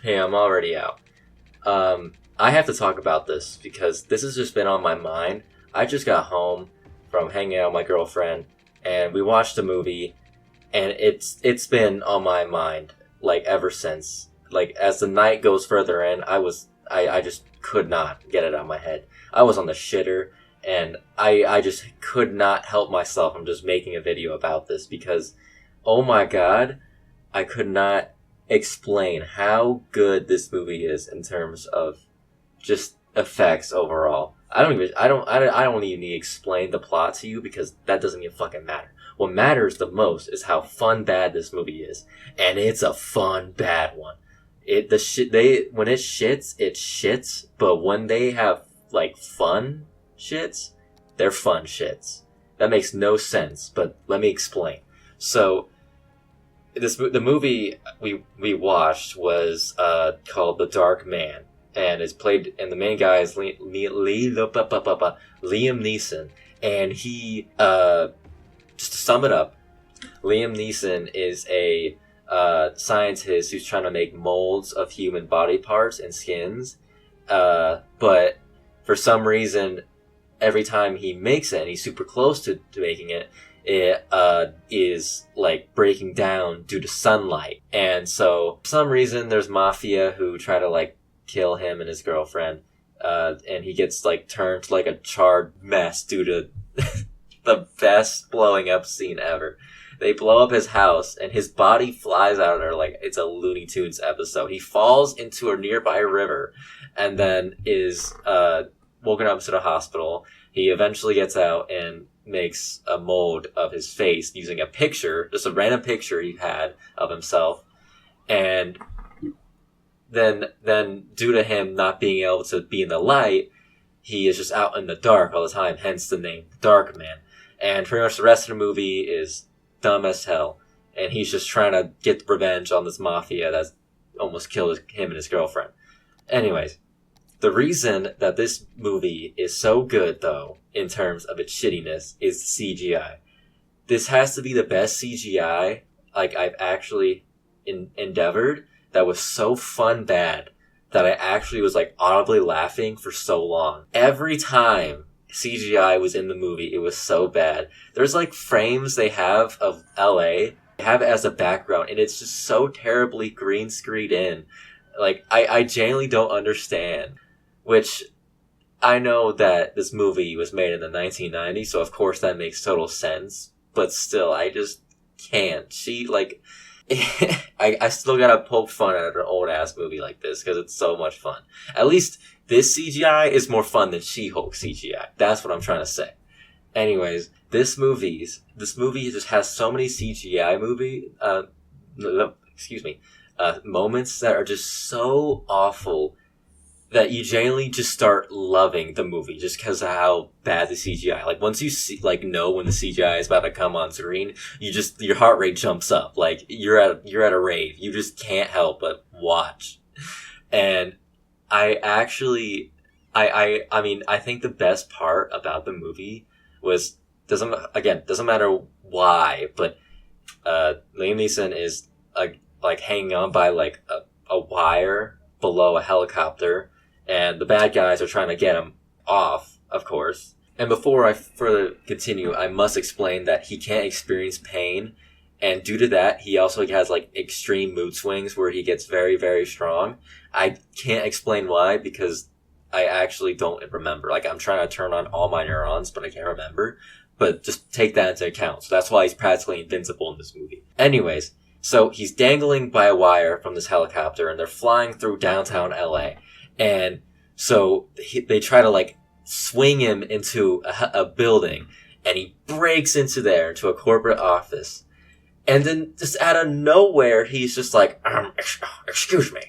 Hey, I'm already out. I have to talk about this because this has just been on my mind. I just got home from hanging out with my girlfriend, and we watched a movie, and it's been on my mind like ever since. Like as the night goes further in, I just could not get it out of my head. I was on the shitter, and I just could not help myself. I'm just making a video about this because, oh my god, I could not explain how good this movie is in terms of just effects overall. I don't even need to explain the plot to you because that doesn't even fucking matter. What matters the most is how fun bad this movie is, and it's a fun bad one. When it shits, but when they have like fun shits, they're fun shits. That makes no sense, but let me explain. So the movie we watched was called The Dark Man, and is played, and the main guy is Liam Neeson, and he just to sum it up, Liam Neeson is a scientist who's trying to make molds of human body parts and skins, but for some reason, every time he makes it, and he's super close to making it, it is like breaking down due to sunlight. And so for some reason there's mafia who try to like kill him and his girlfriend, and he gets like turned to like a charred mess due to the best blowing up scene ever. They blow up his house and his body flies out of there like it's a Looney Tunes episode. He falls into a nearby river and then is woken up to the hospital. He eventually gets out and makes a mold of his face using a picture, just a random picture he had of himself. And then due to him not being able to be in the light, he is just out in the dark all the time, hence the name Dark Man. And pretty much the rest of the movie is dumb as hell. And he's just trying to get revenge on this mafia that's almost killed him and his girlfriend. Anyways, the reason that this movie is so good, though, in terms of its shittiness, is CGI. This has to be the best CGI like I've actually endeavored that was so fun bad that I actually was like audibly laughing for so long. Every time CGI was in the movie, it was so bad. There's like frames they have of LA, they have it as a background, and it's just so terribly green screened in. Like, I genuinely don't understand. Which, I know that this movie was made in the 1990s, so of course that makes total sense. But still, I just can't. I still gotta poke fun at an old-ass movie like this, because it's so much fun. At least, this CGI is more fun than She-Hulk CGI. That's what I'm trying to say. Anyways, this movie just has so many CGI moments that are just so awful that you genuinely just start loving the movie just because of how bad the CGI. Like once you see, like know when the CGI is about to come on screen, your heart rate jumps up. Like you're at a rave. You just can't help but watch. And I think the best part about the movie was doesn't matter why, but Liam Neeson is like hanging on by like a wire below a helicopter, and the bad guys are trying to get him off, of course. And before I further continue, I must explain that he can't experience pain, and due to that, he also has like extreme mood swings where he gets very, very strong. I can't explain why because I actually don't remember. Like I'm trying to turn on all my neurons, but I can't remember. But just take that into account. So that's why he's practically invincible in this movie. Anyways, so he's dangling by a wire from this helicopter, and they're flying through downtown LA. And so they try to like swing him into a building, and he breaks into a corporate office. And then just out of nowhere, he's just like, excuse me.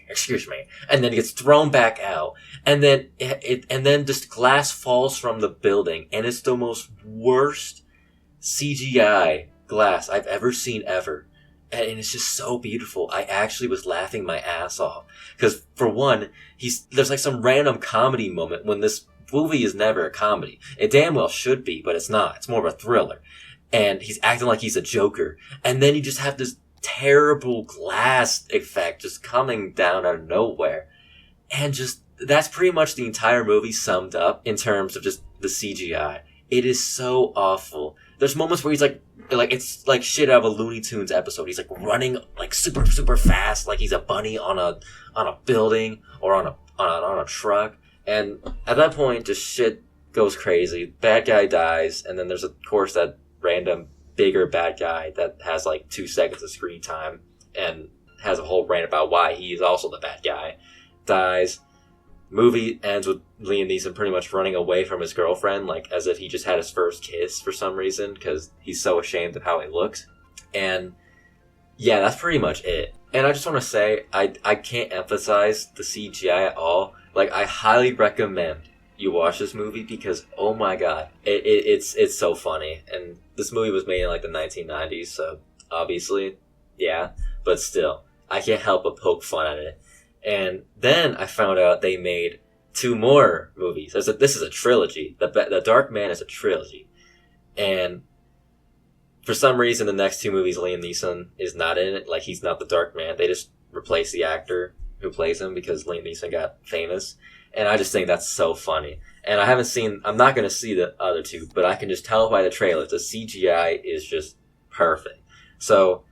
And then he gets thrown back out. And then just glass falls from the building, and it's the most worst CGI glass I've ever seen ever. And it's just so beautiful. I actually was laughing my ass off. Because, for one, there's like some random comedy moment when this movie is never a comedy. It damn well should be, but it's not. It's more of a thriller. And he's acting like he's a joker. And then you just have this terrible glass effect just coming down out of nowhere. And just, that's pretty much the entire movie summed up in terms of just the CGI. It is so awful. There's moments where he's like it's like shit out of a Looney Tunes episode. He's like running like super, super fast, like he's a bunny on a building or on a truck. And at that point, just shit goes crazy. Bad guy dies, and then there's of course that random bigger bad guy that has like 2 seconds of screen time and has a whole rant about why he's also the bad guy. Dies. Movie ends with Liam Neeson pretty much running away from his girlfriend, like as if he just had his first kiss for some reason, because he's so ashamed of how he looks. And yeah, that's pretty much it. And I just want to say, I can't emphasize the CGI at all. Like, I highly recommend you watch this movie because, oh my god, it's so funny. And this movie was made in like the 1990s, so obviously, yeah, but still, I can't help but poke fun at it. And then I found out they made 2 more movies. This is a trilogy. The Dark Man is a trilogy. And for some reason, the next 2 movies, Liam Neeson is not in it. Like, he's not the Dark Man. They just replaced the actor who plays him because Liam Neeson got famous. And I just think that's so funny. And I'm not going to see the other 2, but I can just tell by the trailer, the CGI is just perfect. So,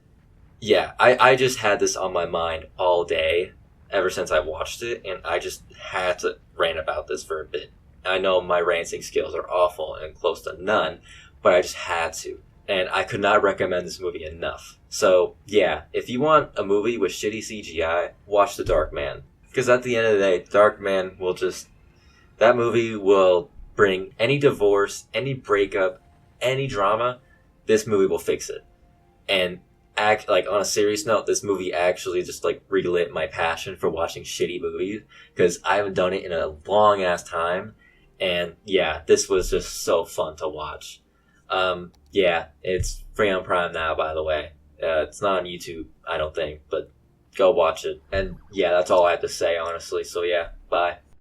yeah, I just had this on my mind all day ever since I watched it, and I just had to rant about this for a bit. I know my ranting skills are awful and close to none, but I just had to. And I could not recommend this movie enough. So, yeah, if you want a movie with shitty CGI, watch The Dark Man. Because at the end of the day, Dark Man that movie will bring any divorce, any breakup, any drama, this movie will fix it. And on a serious note, this movie actually just like relit my passion for watching shitty movies, because I haven't done it in a long ass time. And yeah, this was just so fun to watch. Yeah, it's free on Prime now, by the way. It's not on YouTube, I don't think, but go watch it. And yeah, that's all I have to say, honestly. So yeah, bye.